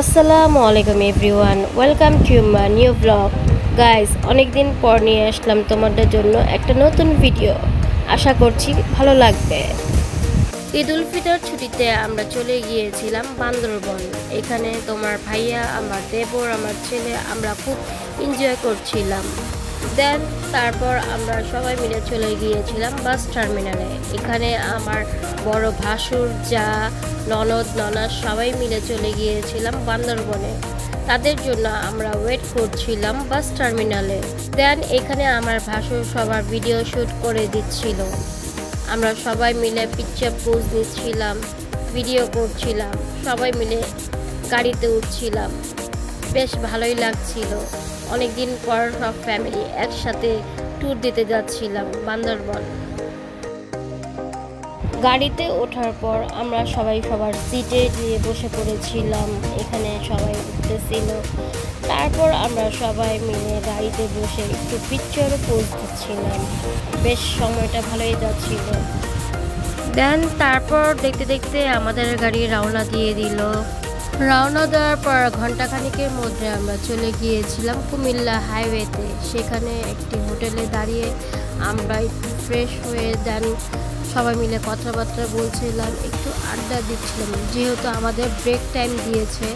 আসসালামু আলাইকুম everyone, welcome to my new blog. Guys, অনেক দিন পর নিয়ে আসলাম তোমাদের জন্য একটা নতুন ভিডিও। আশা করছি ভালো লাগবে। ঈদ উল ফিতর ছুটিতে আমরা চলে গিয়েছিলাম বান্দরবন। এখানে তোমার ভাইয়া, আমার দেবর, আমার ছেলে আমরা খুব এনজয় করছিলাম। দেন তারপর আমরা সবাই মিলে চলে গিয়েছিলাম বাস টার্মিনালে। এখানে আমার বড় ভাসুর, যা, ননদ, ননাস সবাই মিলে চলে গিয়েছিলাম বান্দরবনে। তাদের জন্য আমরা ওয়েট করছিলাম বাস টার্মিনালে। দেন এখানে আমার ভাসুর সবার ভিডিও শ্যুট করে দিচ্ছিল। আমরা সবাই মিলে পিকচার পোজ নিচ্ছিলাম, ভিডিও করছিলাম, সবাই মিলে গাড়িতে উঠছিলাম। বেশ ভালোই লাগছিল। অনেকদিন পর সব ফ্যামিলি একসাথে ট্যুর দিতে যাচ্ছিলাম বান্দরবন। গাড়িতে ওঠার পর আমরা সবাই সবার সিটে গিয়ে বসে পড়েছিলাম। এখানে সবাই উঠতেছিল। তারপর আমরা সবাই মিলে গাড়িতে বসে একটু পিকচারও পোজ দিচ্ছিলাম। বেশ সময়টা ভালোই যাচ্ছিল। দেন তারপর দেখতে দেখতে আমাদের গাড়ি রওনা দিয়ে দিল। রওনা দেওয়ার পর ঘন্টাখানিকের মধ্যে আমরা চলে গিয়েছিলাম কুমিল্লা হাইওয়েতে। সেখানে একটি হোটেলে দাঁড়িয়ে আমরা একটু ফ্রেশ হয়ে দেন সবাই মিলে কথাবার্তা বলছিলাম, একটু আড্ডা দিচ্ছিলাম। যেহেতু আমাদের ব্রেক টাইম দিয়েছে,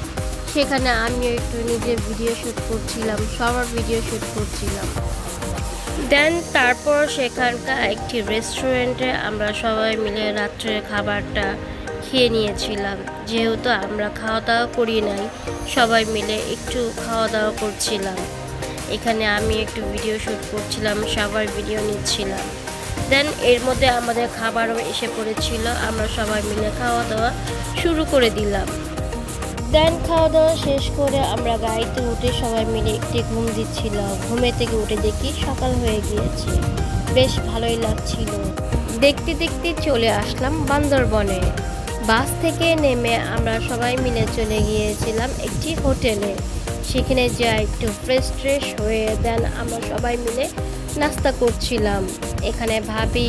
সেখানে আমিও একটু নিজের ভিডিও শ্যুট করছিলাম, সবার ভিডিও শ্যুট করছিলাম। দেন তারপর সেখানকার একটি রেস্টুরেন্টে আমরা সবাই মিলে রাত্রের খাবারটা খেয়ে নিয়েছিলাম। যেহেতু আমরা খাওয়া দাওয়া করি নাই, সবাই মিলে একটু খাওয়া দাওয়া করছিলাম। এখানে আমি একটু ভিডিও শ্যুট করছিলাম, সবার ভিডিও নিচ্ছিলাম। দেন এর মধ্যে আমাদের খাবারও এসে পড়েছিল। আমরা সবাই মিলে খাওয়া দাওয়া শুরু করে দিলাম। দেন খাওয়া দাওয়া শেষ করে আমরা গাড়িতে উঠে সবাই মিলে একটি ঘুম দিচ্ছিল। ঘুমে থেকে উঠে দেখি সকাল হয়ে গিয়েছে। বেশ ভালোই লাগছিল। দেখতে দেখতে চলে আসলাম বান্দরবনে। বাস থেকে নেমে আমরা সবাই মিলে চলে গিয়েছিলাম একটি হোটেলে। সেখানে যা একটু ফ্রেশ হয়ে দেন আমরা সবাই মিলে নাস্তা করছিলাম। এখানে ভাবি,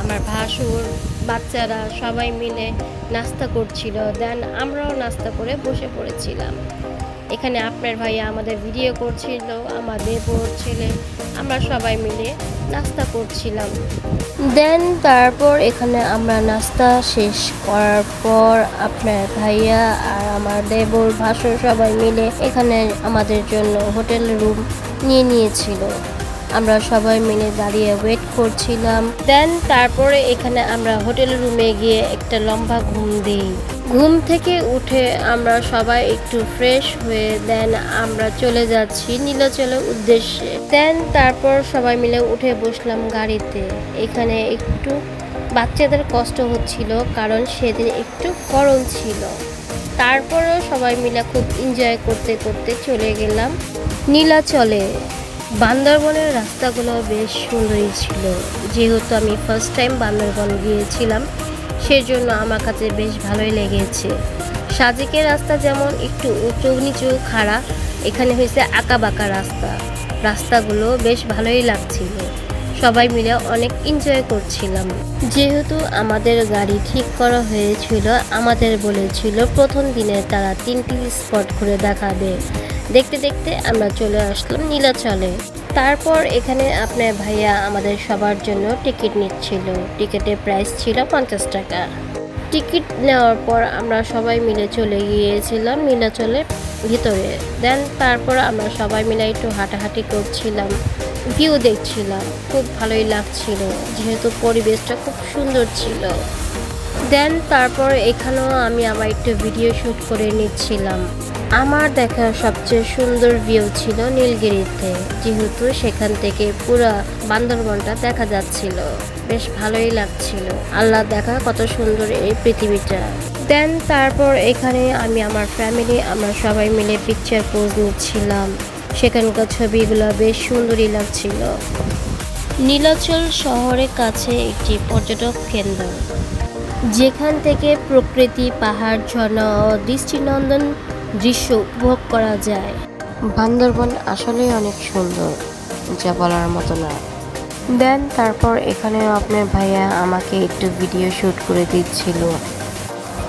আমার ভাসুর, বাচ্চারা সবাই মিলে নাস্তা করছিল। দেন আমরাও নাস্তা করে বসে পড়েছিলাম। এখানে আপনার ভাইয়া আমাদের ভিডিও করছিল, আমাদের বোর ছেলে, আমরা সবাই মিলে নাস্তা করছিলাম। দেন তারপর এখানে আমরা নাস্তা শেষ করার পর আপনার ভাইয়া আর আমার দেবর, ভাসুর সবাই মিলে এখানে আমাদের জন্য হোটেল রুম নিয়ে নিয়েছিল। আমরা সবাই মিলে দাঁড়িয়ে ওয়েট করছিলাম। দেন তারপরে এখানে আমরা হোটেল রুমে গিয়ে একটা লম্বা ঘুম দিই। ঘুম থেকে উঠে আমরা সবাই একটু ফ্রেশ হয়ে দেন আমরা চলে যাচ্ছি নীলাচলের উদ্দেশ্যে। দেন তারপর সবাই মিলে উঠে বসলাম গাড়িতে। এখানে একটু বাচ্চাদের কষ্ট হচ্ছিল, কারণ সেদিন একটু গরম ছিল। তারপরেও সবাই মিলে খুব এনজয় করতে করতে চলে গেলাম নীলাচলে। বান্দরবনের রাস্তাগুলো বেশ সুন্দরই ছিল। যেহেতু আমি ফার্স্ট টাইম বান্দরবন গিয়েছিলাম, সেজন্য আমার কাছে বেশ ভালোই লেগেছে। সাজেকের রাস্তা যেমন একটু উঁচু নিচু খাড়া, এখানে হয়েছে আঁকা বাঁকা রাস্তা। রাস্তাগুলো বেশ ভালোই লাগছিল। সবাই মিলে অনেক এনজয় করছিলাম। যেহেতু আমাদের গাড়ি ঠিক করা হয়েছিল, আমাদের বলেছিল প্রথম দিনে তারা 3টি স্পট ঘুরে দেখাবে। দেখতে দেখতে আমরা চলে আসলাম নীলাচলে। তারপর এখানে আপনার ভাইয়া আমাদের সবার জন্য টিকিট নিচ্ছিল। টিকিটের প্রাইস ছিল 50 টাকা। টিকিট নেওয়ার পর আমরা সবাই মিলে চলে গিয়েছিলাম নীলাচলের ভিতরে। দেন তারপর আমরা সবাই মিলে একটু হাঁটাহাঁটি করছিলাম, ভিউ দেখছিলাম। খুব ভালোই লাগছিল, যেহেতু পরিবেশটা খুব সুন্দর ছিল। দেন তারপর এখানেও আমি আবার একটু ভিডিও শ্যুট করে নিচ্ছিলাম। আমার দেখা সবচেয়ে সুন্দর ভিউ ছিল নীলগিরিতে, যেহেতু সেখান থেকে পুরো বান্দরবনটা দেখা যাচ্ছিল। বেশ ভালোই লাগছিল। আল্লাহ দেখা কত সুন্দর এই পৃথিবীটা। দেন তারপর এখানে আমি আমার ফ্যামিলি আমরা সবাই মিলে পিকচার পোজ নিচ্ছিলাম। সেখানকার ছবিগুলো বেশ সুন্দরই লাগছিল। নীলাচল শহরের কাছে একটি পর্যটক কেন্দ্র, যেখান থেকে প্রকৃতি, পাহাড়, ঝর্ণা ও দৃষ্টিনন্দন দৃশ্য উপভোগ করা যায়। বান্দরবন আসলেই অনেক সুন্দর, যা বলার মতো না। দেন তারপর এখানে আপনার ভাইয়া আমাকে একটু ভিডিও শ্যুট করে দিচ্ছিল।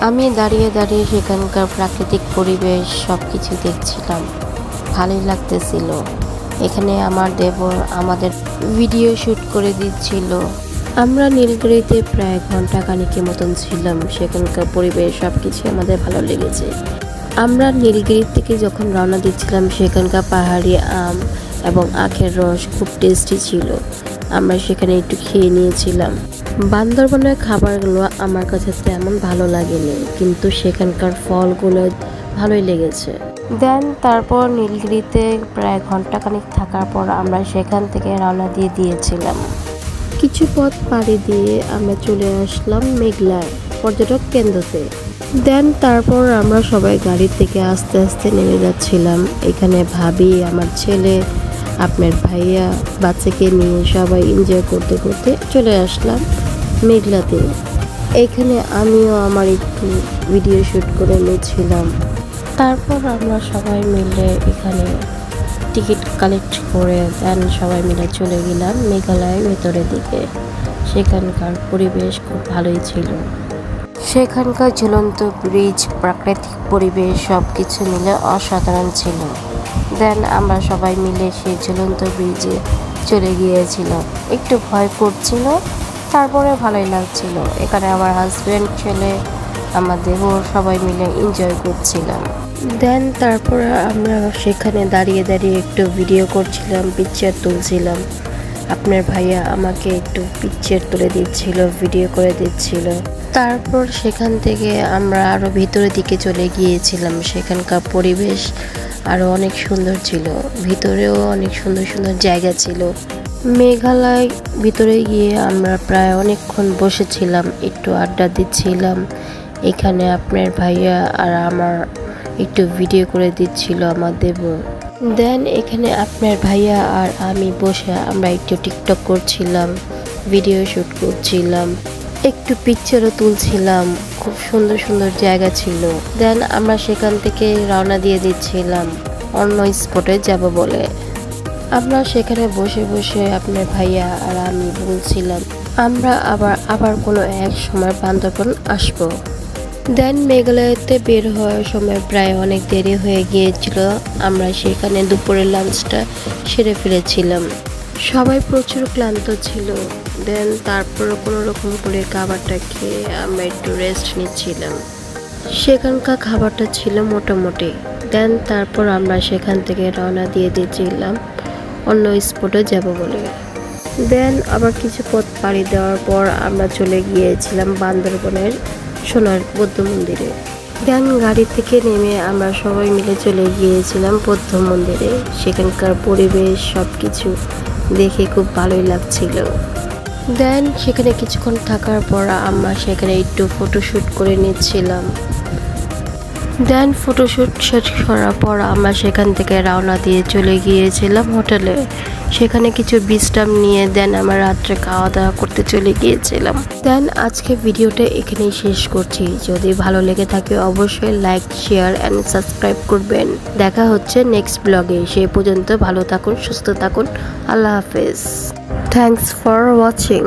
আমি দাঁড়িয়ে দাঁড়িয়ে সেখানকার প্রাকৃতিক পরিবেশ সব কিছু দেখছিলাম, ভালোই লাগতেছিল। এখানে আমার দেবর আমাদের ভিডিও শ্যুট করে দিচ্ছিল। আমরা নীলগিরিতে প্রায় ঘন্টা খানিকের মতন ছিলাম। সেখানকার পরিবেশ সব কিছু আমাদের ভালো লেগেছে। আমরা নীলগিরি থেকে যখন রওনা দিচ্ছিলাম, সেখানকার পাহাড়ি আম এবং আখের রস খুব টেস্টি ছিল। আমরা সেখানে একটু খেয়ে নিয়েছিলাম। বান্দরবনের খাবারগুলো আমার কাছে তেমন ভালো লাগেনি, কিন্তু সেখানকার ফলগুলো ভালোই লেগেছে। দেন তারপর নীলগিরিতে প্রায় ঘন্টাখানিক থাকার পর আমরা সেখান থেকে রওনা দিয়ে দিয়েছিলাম। কিছু পথ পাড়ি দিয়ে আমরা চলে আসলাম মেঘলায় পর্যটক কেন্দ্রতে। দেন তারপর আমরা সবাই গাড়ি থেকে আস্তে আস্তে নেমে যাচ্ছিলাম। এখানে ভাবি, আমার ছেলে, আপনার ভাইয়া, বাচ্চাকে নিয়ে সবাই এনজয় করতে করতে চলে আসলাম মেঘলাতে। এখানে আমিও আমার একটু ভিডিও শ্যুট করে নিয়েছিলাম। তারপর আমরা সবাই মিলে এখানে টিকিট কালেক্ট করে দেন সবাই মিলে চলে গেলাম মেঘালয়ের ভেতরের দিকে। সেখানকার পরিবেশ খুব ভালোই ছিল। সেখানকার ঝুলন্ত ব্রিজ, প্রাকৃতিক পরিবেশ সব কিছু মিলে অসাধারণ ছিল। দেন আমরা সবাই মিলে সেই ঝুলন্ত ব্রিজে চলে গিয়েছিলাম। একটু ভয় করছিল, তারপরে ভালোই লাগছিল। এখানে আমার হাজব্যান্ড, ছেলে, আমার দেবর সবাই মিলে এনজয় করছিলাম। দেন তারপরে আমরা সেখানে দাঁড়িয়ে দাঁড়িয়ে একটু ভিডিও করছিলাম, পিকচার তুলছিলাম। আপনার ভাইয়া আমাকে একটু পিকচার তুলে দিচ্ছিল, ভিডিও করে দিচ্ছিল। তারপর সেখান থেকে আমরা আরও ভিতরের দিকে চলে গিয়েছিলাম। সেখানকার পরিবেশ আরও অনেক সুন্দর ছিল। ভিতরেও অনেক সুন্দর সুন্দর জায়গা ছিল। মেঘালয় ভিতরে গিয়ে আমরা প্রায় অনেকক্ষণ বসেছিলাম, একটু আড্ডা দিচ্ছিলাম। এখানে আপনার ভাইয়া আর আমার একটু ভিডিও করে দিচ্ছিল আমার দেবর। দেন এখানে আপনার ভাইয়া আর আমি বসে আমরা একটু টিকটক করছিলাম, ভিডিও শ্যুট করছিলাম, একটু পিকচারও তুলছিলাম। খুব সুন্দর সুন্দর জায়গা ছিল। দেন আমরা সেখান থেকে রওনা দিয়ে দিচ্ছিলাম অন্য স্পটে যাব বলে। আমরা সেখানে বসে বসে আপনার ভাইয়া আর আমি বলছিলাম আমরা আবার কোনো এক সময় বান্দরবন আসবো। দেন মেঘালয়তে বের হওয়ার সময় প্রায় অনেক দেরি হয়ে গিয়েছিল। আমরা সেখানে দুপুরের লাঞ্চটা সেরে ফেলেছিলাম। সবাই প্রচুর ক্লান্ত ছিল। দেন তারপর কোনো রকম করে খাবারটা খেয়ে আমরা একটু রেস্ট নিচ্ছিলাম। সেখানকার খাবারটা ছিল মোটামুটি। দেন তারপর আমরা সেখান থেকে রওনা দিয়ে দিয়েছিলাম অন্য স্পটে যাব বলে। দেন আবার কিছু পথ পাড়ি দেওয়ার পর আমরা চলে গিয়েছিলাম বান্দরবনের সোনার বৌদ্ধ মন্দিরে। দেন গাড়ি থেকে নেমে আমরা সবাই মিলে চলে গিয়েছিলাম বৌদ্ধ মন্দিরে। সেখানকার পরিবেশ সব কিছু দেখে খুব ভালোই লাগছিল। দেন সেখানে কিছুক্ষণ থাকার পর আমরা সেখানে একটু ফটোশ্যুট করে নিচ্ছিলাম। দেন ফটোশ্যুট শেষ করার পর আমরা সেখান থেকে রওনা দিয়ে চলে গিয়েছিলাম হোটেলে। সেখানে কিছু বিশ্রাম নিয়ে দেন আমরা রাত্রে খাওয়া দাওয়া করতে চলে গিয়েছিলাম। দেন আজকে ভিডিওটা এখানেই শেষ করছি। যদি ভালো লেগে থাকে অবশ্যই লাইক, শেয়ার অ্যান্ড সাবস্ক্রাইব করবেন। দেখা হচ্ছে নেক্সট ব্লগে। সেই পর্যন্ত ভালো থাকুন, সুস্থ থাকুন। আল্লাহ হাফেজ। Thanks for watching.